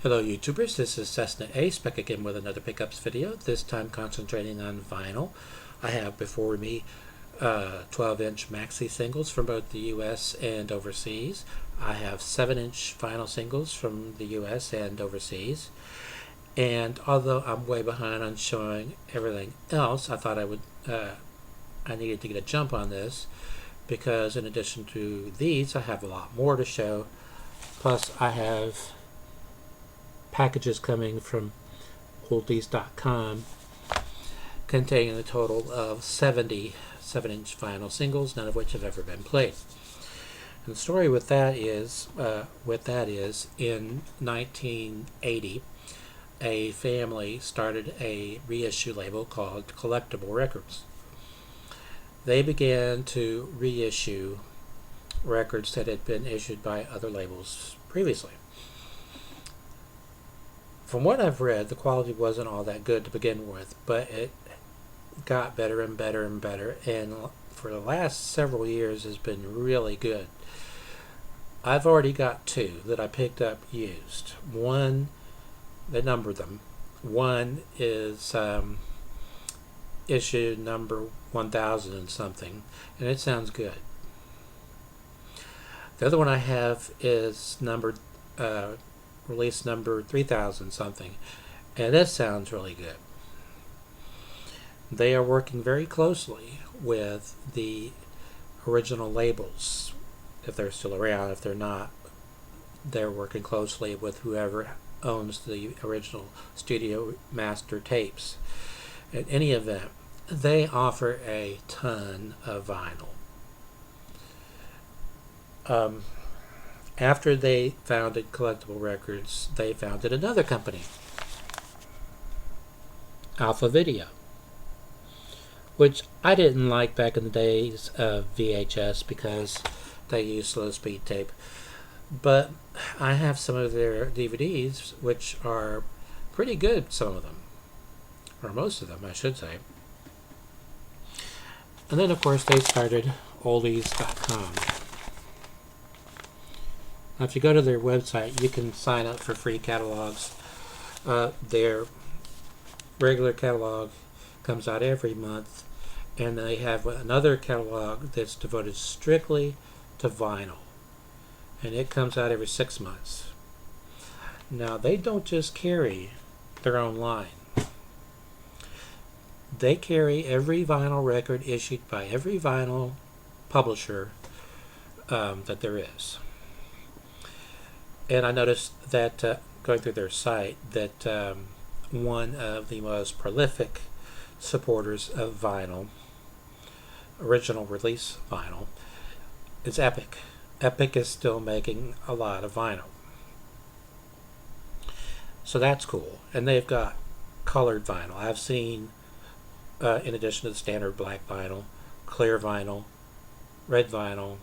Hello YouTubers, this is Cessnaace back again with another pickups video, this time concentrating on vinyl. I have before me 12-inch Maxi-Singles from both the US and overseas. I have 7-inch vinyl singles from the US and overseas. And although I'm way behind on showing everything else, I thought I needed to get a jump on this because in addition to these, I have a lot more to show. Plus I have packages coming from oldies.com containing a total of 70 7-inch vinyl singles, none of which have ever been played. And the story with that is in 1980, a family started a reissue label called Collectible Records. They began to reissue records that had been issued by other labels previously. From what I've read, the quality wasn't all that good to begin with, but it got better and better and better, and for the last several years has been really good. I've already got two that I picked up used. One, they number them. One is issue number 1000 and something, and it sounds good. The other one I have is numbered release number 3000 something, and this sounds really good. They are working very closely with the original labels, if they're still around. If they're not, they're working closely with whoever owns the original studio master tapes. In any event, they offer a ton of vinyl. After they founded Collectible Records, they founded another company, Audiophile Vinyl, which I didn't like back in the days of VHS because they used slow speed tape. But I have some of their DVDs, which are pretty good, some of them, or most of them, I should say. And then, of course, they started oldies.com. Now, if you go to their website, you can sign up for free catalogs. Their regular catalog comes out every month, and they have another catalog that's devoted strictly to vinyl, and it comes out every 6 months. Now, they don't just carry their own line. They carry every vinyl record issued by every vinyl publisher that there is. And I noticed that going through their site that one of the most prolific supporters of vinyl, original release vinyl, is Epic. Epic is still making a lot of vinyl. So that's cool. And they've got colored vinyl. I've seen, in addition to the standard black vinyl, clear vinyl, red vinyl,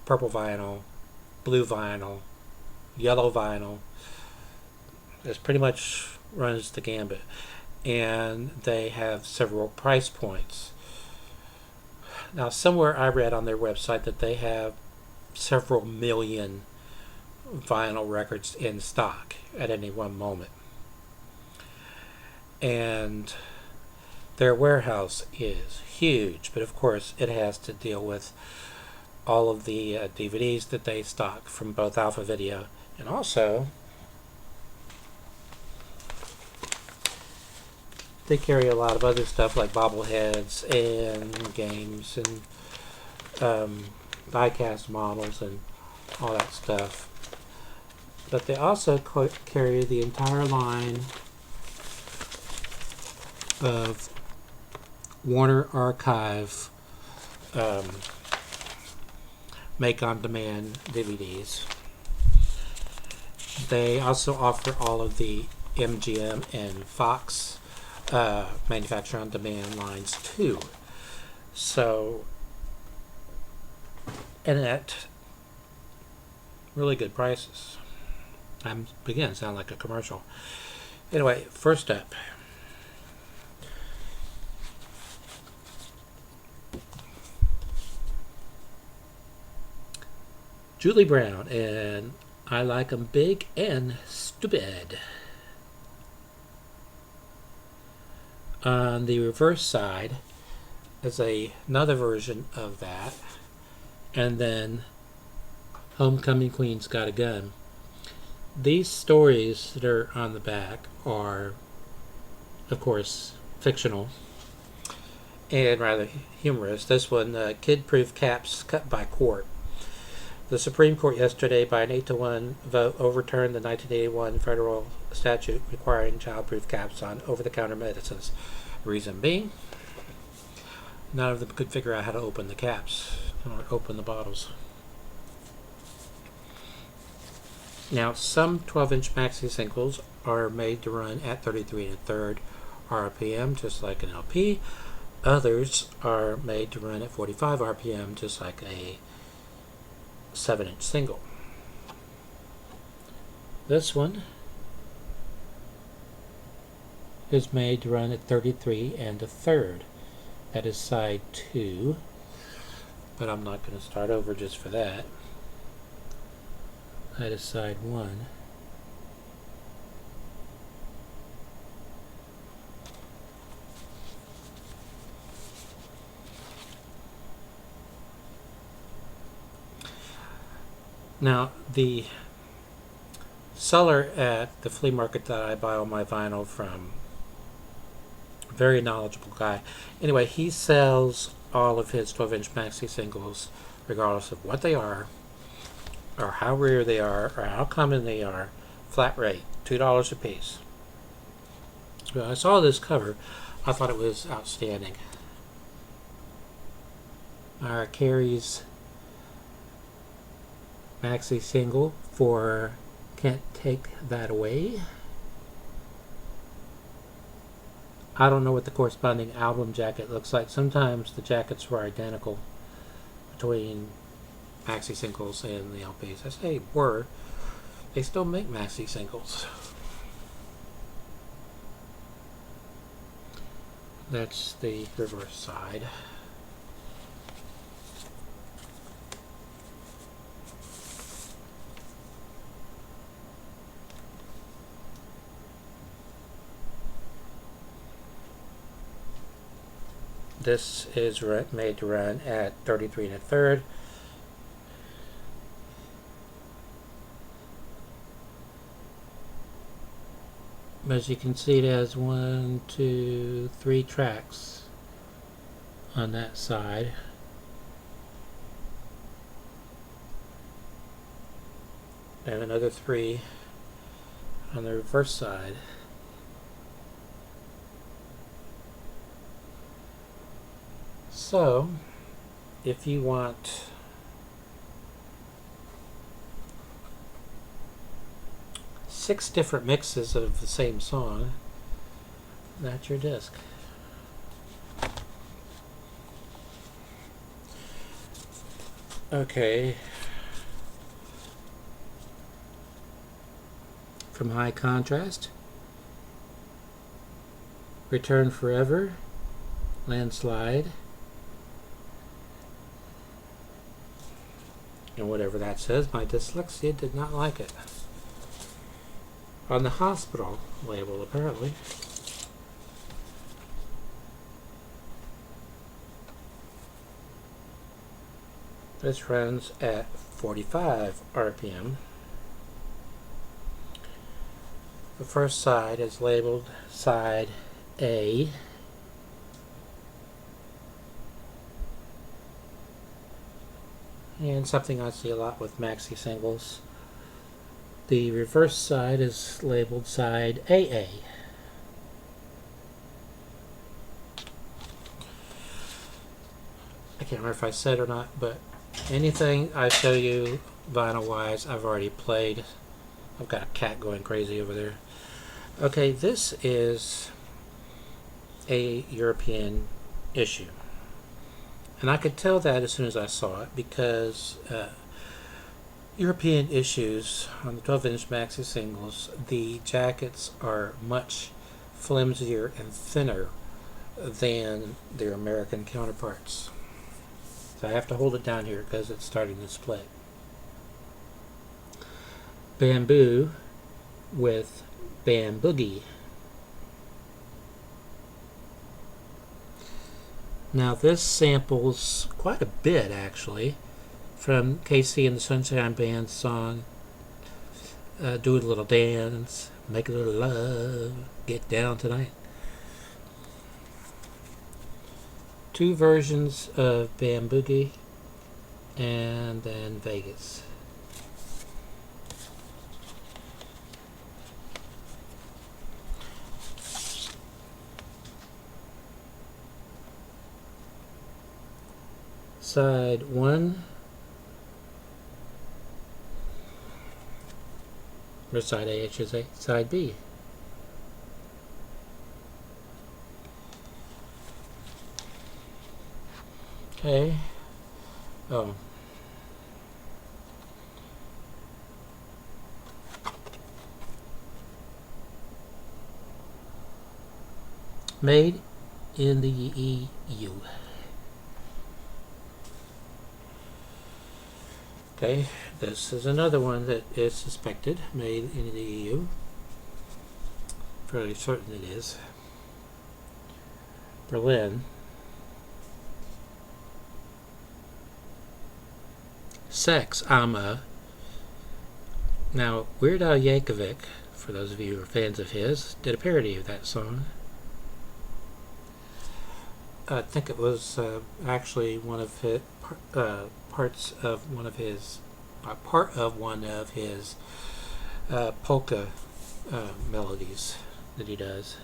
purple vinyl, blue vinyl, yellow vinyl. This pretty much runs the gambit, and they have several price points. Now, somewhere I read on their website that they have several million vinyl records in stock at any one moment, and their warehouse is huge, but of course it has to deal with all of the DVDs that they stock from both Audiophile Vinyl, and also they carry a lot of other stuff like bobbleheads and games and die-cast models and all that stuff. But they also carry the entire line of Warner Archive make-on-demand DVDs. They also offer all of the MGM and Fox manufacturer-on-demand lines too. So, and at really good prices. I'm beginning to sound like a commercial. Anyway, first up, Julie Brown, and I like 'em big and stupid. On the reverse side is another version of that, and then Homecoming Queen's Got a Gun. These stories that are on the back are, of course, fictional and rather humorous. This one, kid-proof caps cut by court. The Supreme Court yesterday, by an 8-to-1 vote, overturned the 1981 federal statute requiring child-proof caps on over-the-counter medicines. Reason being, none of them could figure out how to open the caps or open the bottles. Now, some 12-inch Maxi-Singles are made to run at 33 1/3 RPM, just like an LP. Others are made to run at 45 RPM, just like a 7-inch single. This one is made to run at 33 1/3. That is side 2, but I'm not going to start over just for that. That is side 1. Now, the seller at the flea market that I buy all my vinyl from, very knowledgeable guy. Anyway, he sells all of his 12-inch Maxi-Singles, regardless of what they are, or how rare they are, or how common they are, flat rate, $2 a piece. When I saw this cover, I thought it was outstanding. Our Carrie's Maxi-Single for Can't Take That Away. I don't know what the corresponding album jacket looks like. Sometimes the jackets were identical between Maxi-Singles and the LPs. I say were. They still make Maxi-Singles. That's the reverse side. This is made to run at 33 1/3. As you can see, it has 1, 2, 3 tracks on that side. And another 3 on the reverse side. So, if you want six different mixes of the same song, that's your disc. Okay. From High Contrast, Return Forever, Landslide, and whatever that says, my dyslexia did not like it. On the Hospital label, apparently. This runs at 45 RPM. The first side is labeled side A. And something I see a lot with Maxi-Singles. The reverse side is labeled side AA. I can't remember if I said or not, but anything I show you vinyl-wise, I've already played. I've got a cat going crazy over there. Okay, this is a European issue. And I could tell that as soon as I saw it, because European issues on the 12-inch Maxi-Singles, the jackets are much flimsier and thinner than their American counterparts. So I have to hold it down here because it's starting to split. Bamboo with Bamboogie. Now this samples quite a bit actually from Casey and the Sunshine Band's song Do a Little Dance, Make a Little Love, Get Down Tonight. Two versions of Bamboogie and then Vegas. Side 1, or side A, I should say, side B. Okay. Oh. Made in the EU. Okay, this is another one that is suspected, made in the EU. Fairly certain it is. Berlin. Sex, ABBA. Now, Weird Al Yankovic, for those of you who are fans of his, did a parody of that song. I think it was actually one of his part of one of his polka melodies that he does.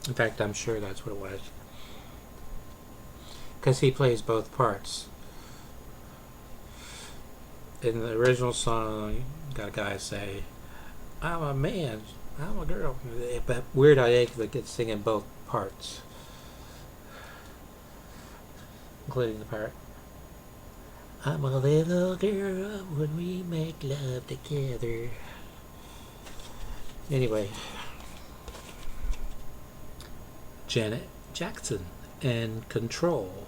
In fact, I'm sure that's what it was, because he plays both parts. In the original song, you got a guy say, "I'm a man, I'm a girl," but Weird Al Yankovic gets singing both parts, including the part, "I'm a little girl when we make love together." Anyway, Janet Jackson and Control.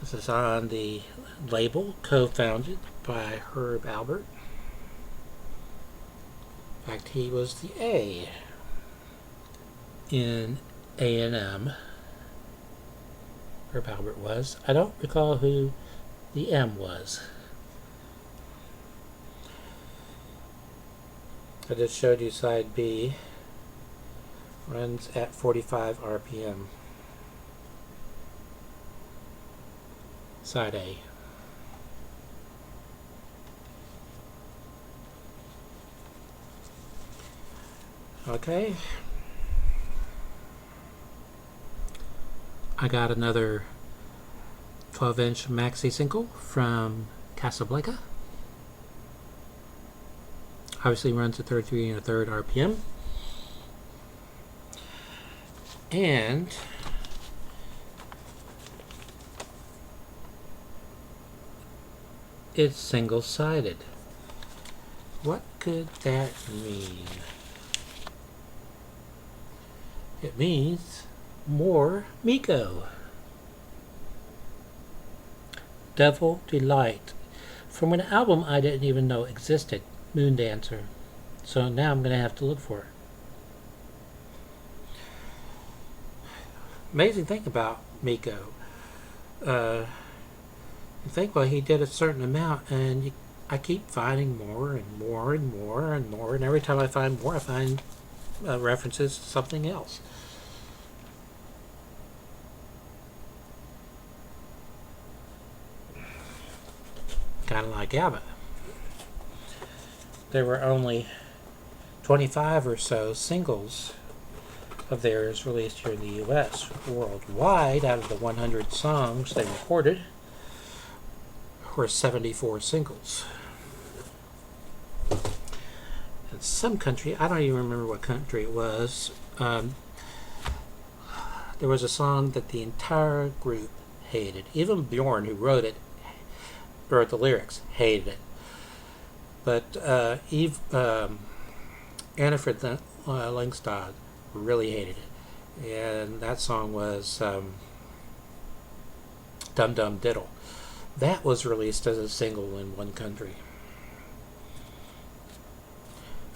This is on the label co-founded by Herb Alpert. In fact, he was the A in A&M. Herb Alpert was. I don't recall who the M was. I just showed you side B. Runs at 45 RPM. Side A. Okay. I got another 12-inch Maxi-Single from Casablanca. Obviously runs at 33 1/3 RPM. And it's single-sided. What could that mean? It means more Miko. Devil Delight, from an album I didn't even know existed, Moon Dancer. So now I'm going to have to look for it. Amazing thing about Miko. You think, well, he did a certain amount, and I keep finding more and more and more and more, and every time I find more, I find references to something else. Kind of like ABBA. There were only 25 or so singles of theirs released here in the US. Worldwide, out of the 100 songs they recorded, were 74 singles. In some country, I don't even remember what country it was, there was a song that the entire group hated. Even Bjorn, who wrote the lyrics, hated it. But Annifred Lyngstad really hated it, and that song was Dum Dum Diddle. That was released as a single in one country.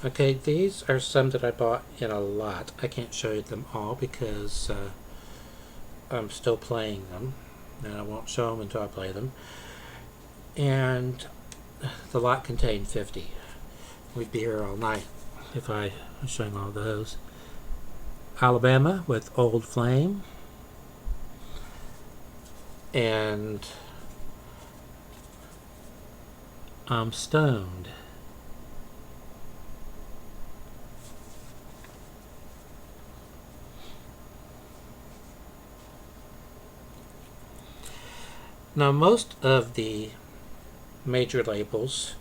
Okay, these are some that I bought in a lot. I can't show you them all because I'm still playing them, and I won't show them until I play them. And the lot contained 50. We'd be here all night if I was showing all those. Alabama with Old Flame. And I'm Stoned. Now, most of the major labels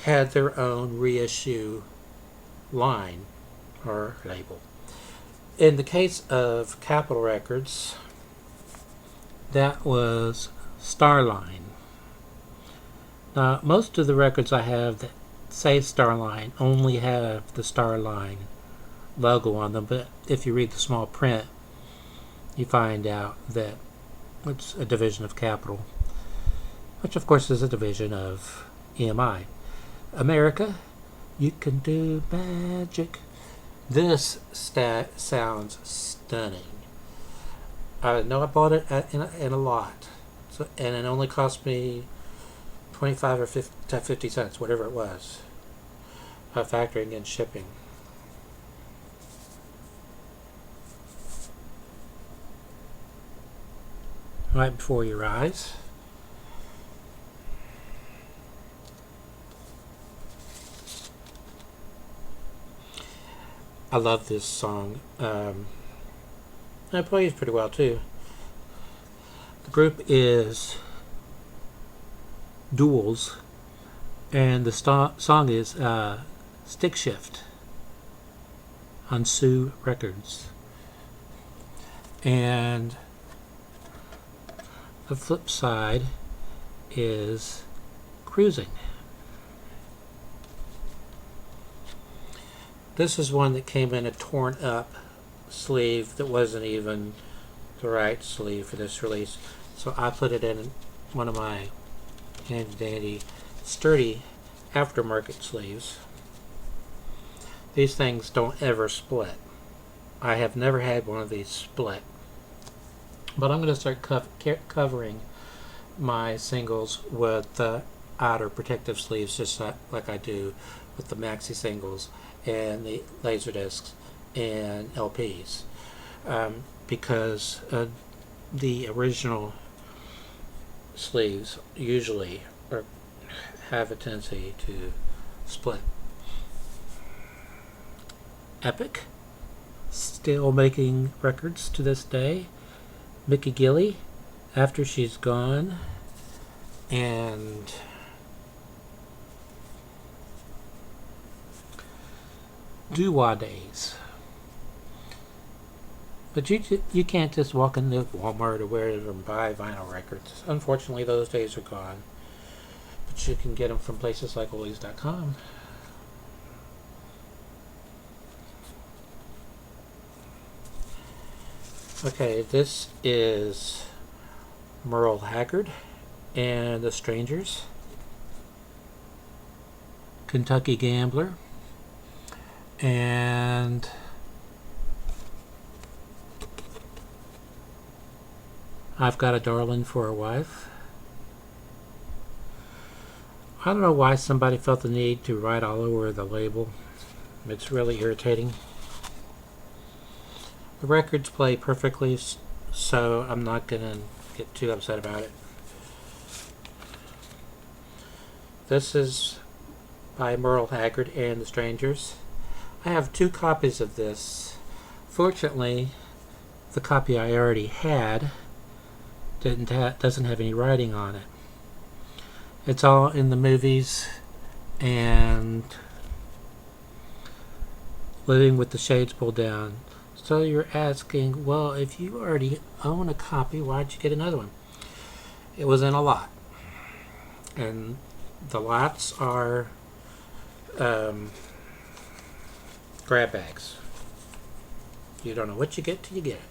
had their own reissue line or label. In the case of Capitol Records, that was Starline. Now, most of the records I have that say Starline only have the Starline logo on them, but if you read the small print, you find out that it's a division of Capitol, which of course is a division of EMI. America, you can do magic. This sounds stunning. I know I bought it in a lot, and it only cost me 25 or 50 cents, whatever it was, factoring in shipping. Right before your eyes. I love this song. It plays pretty well too. The group is Duels, and the song is Stick Shift on Sue Records. And the flip side is Cruising. This is one that came in a torn up sleeve that wasn't even the right sleeve for this release, so I put it in one of my handy dandy sturdy aftermarket sleeves. These things don't ever split. I have never had one of these split, but I'm going to start covering my singles with outer protective sleeves, just like I do with the Maxi-Singles and the Laserdiscs and LPs, because the original sleeves usually have a tendency to split. Epic, still making records to this day. Mickey Gilley, After She's Gone, and Doo-Wah Days. But you can't just walk into Walmart or wherever and buy vinyl records. Unfortunately, those days are gone. But you can get them from places like oldies.com. Okay, this is Merle Haggard and the Strangers, Kentucky Gambler, and I've Got a Darling for a Wife. I don't know why somebody felt the need to write all over the label. It's really irritating. The records play perfectly, so I'm not going to get too upset about it. This is by Merle Haggard and the Strangers. I have 2 copies of this. Fortunately, the copy I already had doesn't have any writing on it. It's all in the movies and Living with the Shades Pulled Down. So you're asking, well, if you already own a copy, why'd you get another one? It was in a lot. And The lots are grab bags. You don't know what you get till you get it.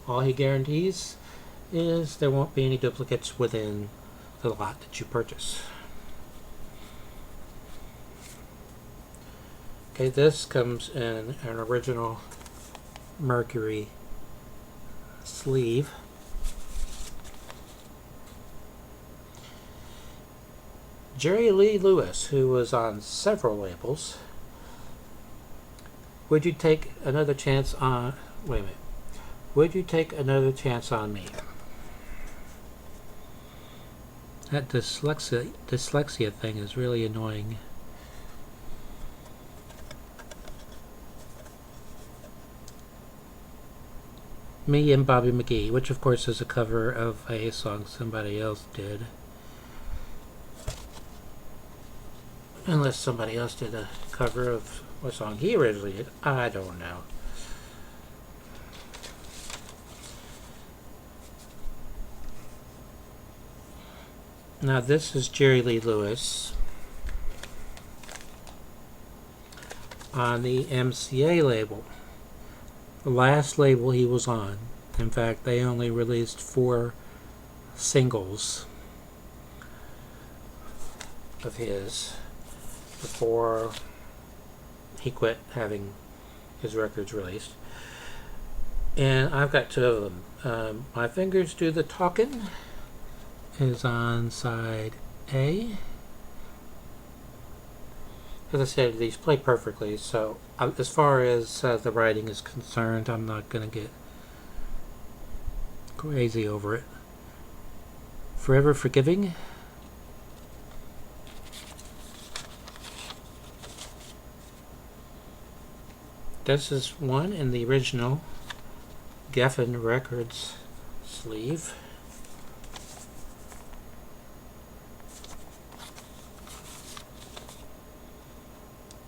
All he guarantees is there won't be any duplicates within the lot that you purchase. Okay, this comes in an original Mercury sleeve. Jerry Lee Lewis, who was on several labels. Would you take another chance on... Wait a minute. Would you take another chance on me? That dyslexia thing is really annoying. Me and Bobby McGee, which of course is a cover of a song somebody else did. Unless somebody else did a cover of what song he originally did. I don't know. Now this is Jerry Lee Lewis on the MCA label. The last label he was on. In fact, they only released 4 singles of his before he quit having his records released. And I've got 2 of them. My Fingers Do the Talkin' is on side A. As I said, these play perfectly, so as far as the writing is concerned, I'm not going to get crazy over it. Forever Forgiving. This is one in the original Geffen Records sleeve.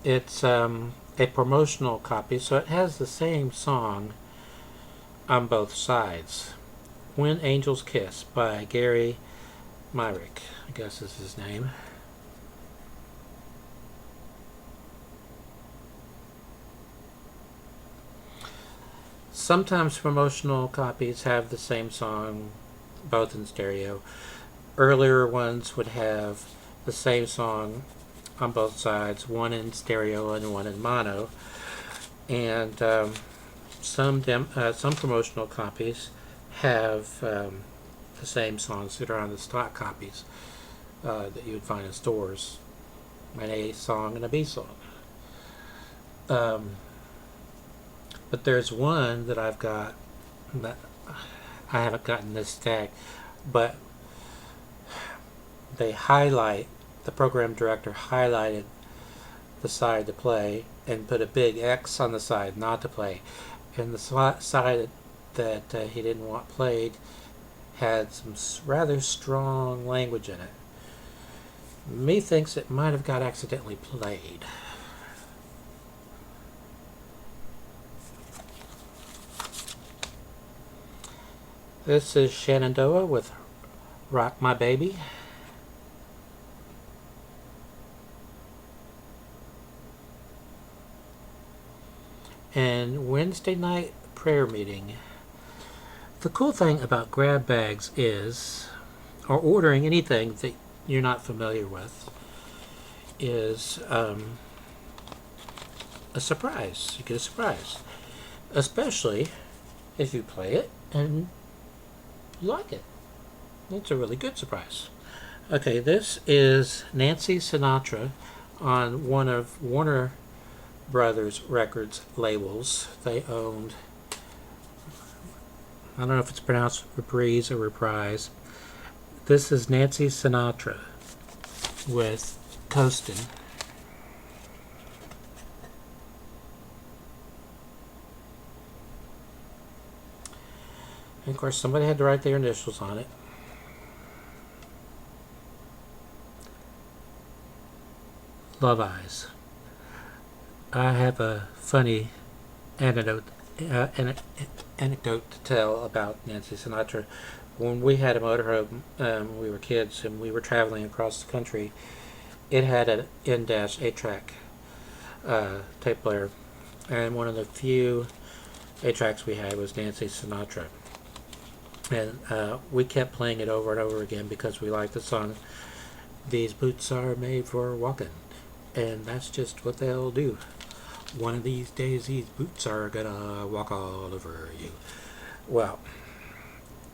It's a promotional copy, so it has the same song on both sides. When Angels Kiss by Gary Myrick, I guess is his name. Sometimes promotional copies have the same song, both in stereo. Earlier ones would have the same song on both sides, one in stereo and one in mono. And some promotional copies have the same songs that are on the stock copies that you would find in stores. An A song and a B song. But there's one that I've got that I haven't gotten this stack, but they highlight, the program director highlighted the side to play and put a big X on the side not to play. And the side that he didn't want played had some rather strong language in it. Me thinks it might have got accidentally played. This is Shenandoah with Rock My Baby. And Wednesday Night Prayer Meeting. The cool thing about grab bags is, or ordering anything that you're not familiar with, is a surprise. You get a surprise. Especially if you play it and you like it. It's a really good surprise. Okay, this is Nancy Sinatra on one of Warner Brothers Records labels. They owned, I don't know if it's pronounced reprise or reprise. This is Nancy Sinatra with Coastin'. And of course, somebody had to write their initials on it. Love Eyes. I have a funny anecdote to tell about Nancy Sinatra. When we had a motorhome, we were kids, and we were traveling across the country. it had an N-8-track tape player, and one of the few 8-tracks we had was Nancy Sinatra. And we kept playing it over and over again because we liked the song, "These Boots Are Made for Walking." And that's just what they'll do. One of these days, these boots are gonna walk all over you. Well,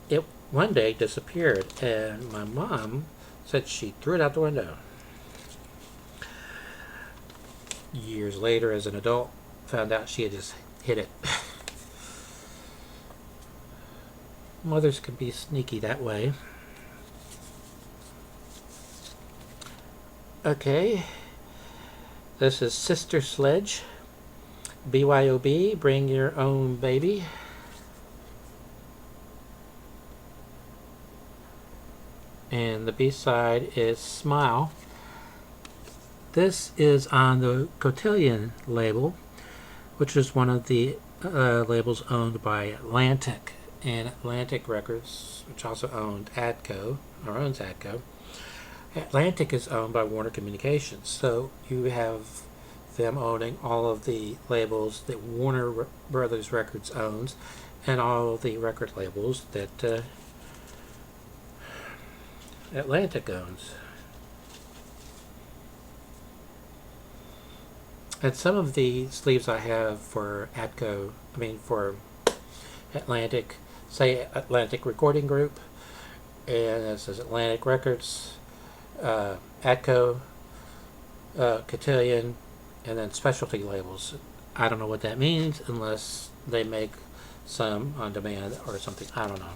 it one day disappeared, and my mom said she threw it out the window. Years later, as an adult, found out she had just hid it. Mothers can be sneaky that way. Okay, this is Sister Sledge. BYOB, bring your own baby. And the B-side is Smile. This is on the Cotillion label, which is one of the labels owned by Atlantic. And Atlantic Records, which also owned ADCO, or owns ADCO. Atlantic is owned by Warner Communications, so you have them owning all of the labels that Warner Brothers Records owns, and all of the record labels that Atlantic owns. And some of the sleeves I have for ADCO, for Atlantic, say Atlantic Recording Group, and this is Atlantic Records, ADCO, Cotillion, and then specialty labels. I don't know what that means unless they make some on demand or something. I don't know.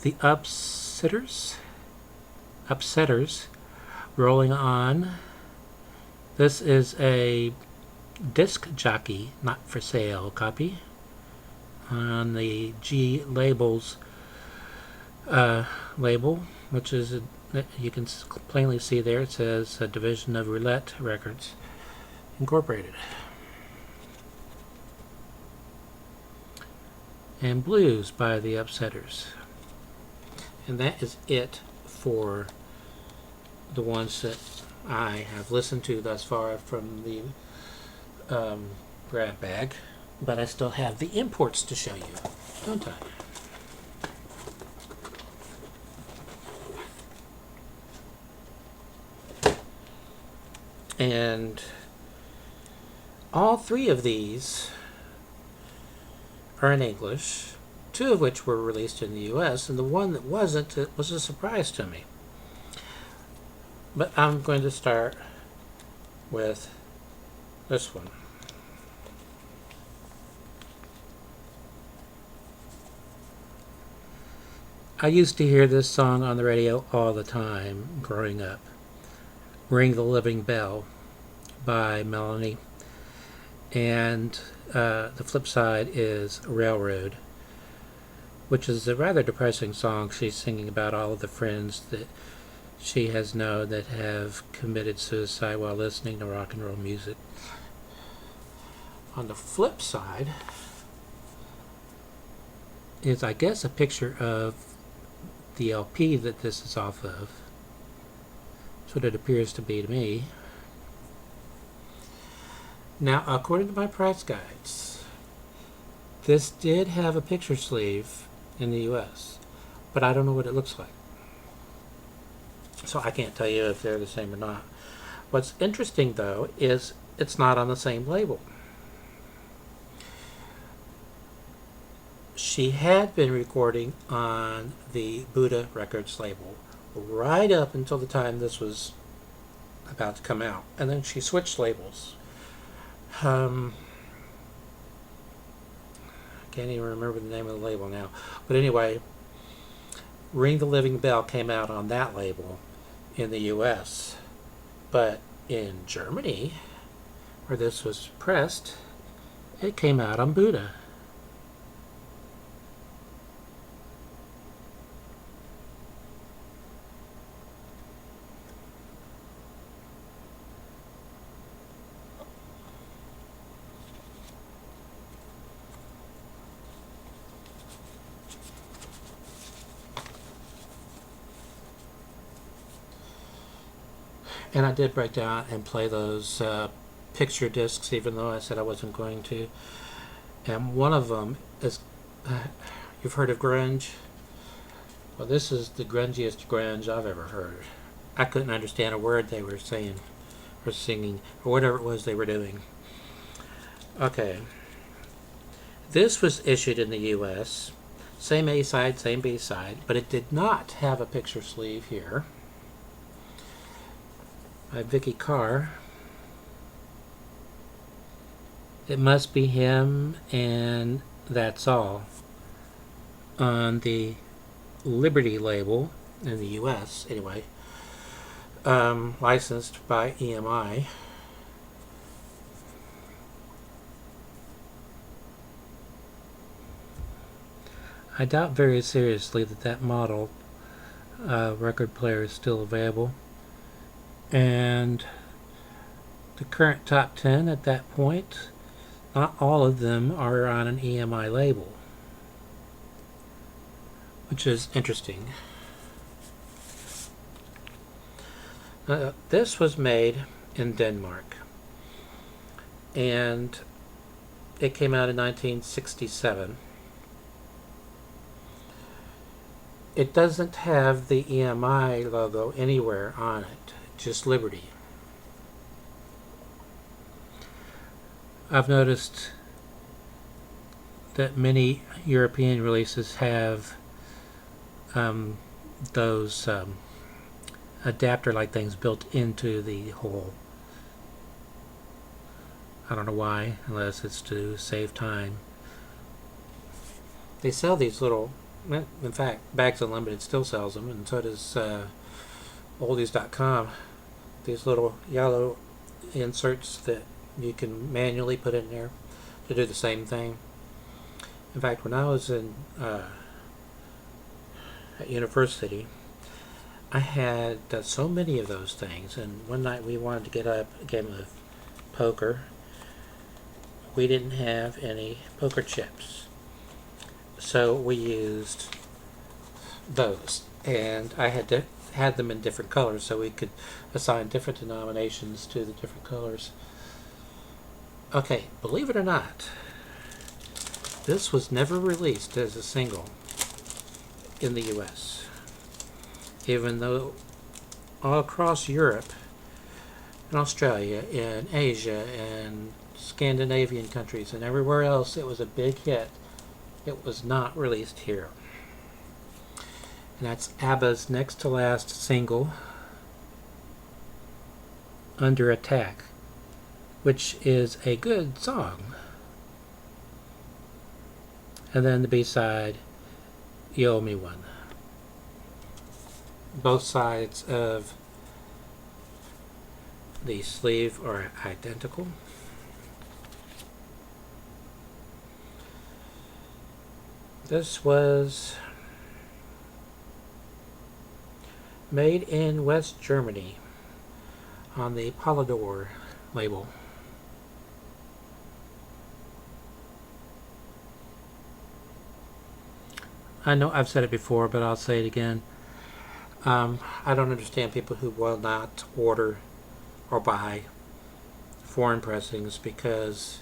The Upsetters, Rolling On. This is a disc jockey, not for sale copy on the G Labels label, which is you can plainly see there it says a division of Roulette Records Incorporated. And Blues by the Upsetters. And that is it for the ones that I have listened to thus far from the grab bag. But I still have the imports to show you, don't I? And all three of these are in English, two of which were released in the US, and the one that wasn't, it was a surprise to me. But I'm going to start with this one. I used to hear this song on the radio all the time growing up. Ring the Living Bell by Melanie. And the flip side is Railroad, which is a rather depressing song. She's singing about all of the friends that she has known that have committed suicide while listening to rock and roll music. On the flip side is, I guess, a picture of the LP that this is off of. That's what it appears to be to me. Now, according to my price guides, this did have a picture sleeve in the US, but I don't know what it looks like. So I can't tell you if they're the same or not. What's interesting, though, is it's not on the same label. She had been recording on the Buddha Records label right up until the time this was about to come out. And then she switched labels. I can't even remember the name of the label now. But anyway, Ring the Living Bell came out on that label in the US. But in Germany, where this was pressed, it came out on Buddha. And I did break down and play those picture discs, even though I said I wasn't going to. And one of them is, you've heard of grunge? Well, this is the grungiest grunge I've ever heard. I couldn't understand a word they were saying or singing or whatever it was they were doing. Okay. This was issued in the U.S. Same A-side, same B-side, but it did not have a picture sleeve here. By Vicky Carr. It Must Be Him and That's All on the Liberty label in the U.S. anyway, licensed by EMI. I doubt very seriously that model record player is still available, and the current top 10 at that point, not all of them are on an EMI label, which is interesting. This was made in Denmark, and it came out in 1967. It doesn't have the EMI logo anywhere on it, just Liberty. I've noticed that many European releases have those adapter-like things built into the whole. I don't know why, unless it's to save time. They sell these little, in fact, Bags Unlimited still sells them, and so does oldies.com. These little yellow inserts that you can manually put in there to do the same thing. In fact, when I was in at university, I had so many of those things, and one night we wanted to get up a game of poker. We didn't have any poker chips, so we used those, and I had them in different colors so we could assign different denominations to the different colors. Okay, believe it or not, this was never released as a single in the US, even though all across Europe and Australia and Asia and Scandinavian countries and everywhere else it was a big hit. It was not released here. And that's ABBA's next to last single, Under Attack, which is a good song. And then the B-side, You Owe Me One. Both sides of the sleeve are identical. This was made in West Germany on the Polydor label. I know I've said it before, but I'll say it again. I don't understand people who will not order or buy foreign pressings, because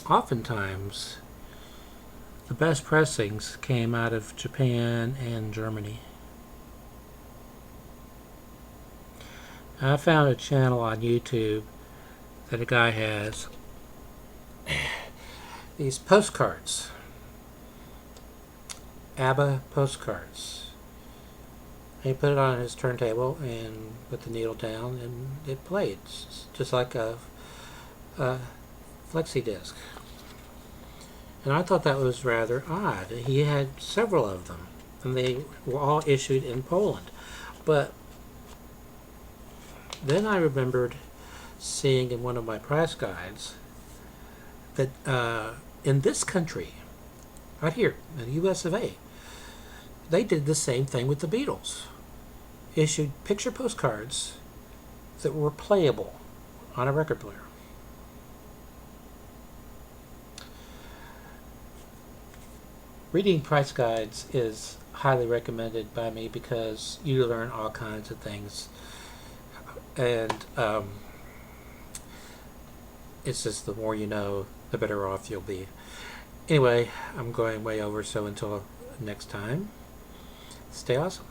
oftentimes the best pressings came out of Japan and Germany. I found a channel on YouTube that a guy has these postcards, ABBA postcards. He put it on his turntable and put the needle down, and it played just like a Flexi-Disc. And I thought that was rather odd. He had several of them, and they were all issued in Poland. But then I remembered seeing in one of my price guides that in this country, right here, in the US of A, they did the same thing with the Beatles. Issued picture postcards that were playable on a record player. Reading price guides is highly recommended by me because you learn all kinds of things, and it's just the more you know, the better off you'll be. Anyway, I'm going way over, so until next time, stay awesome.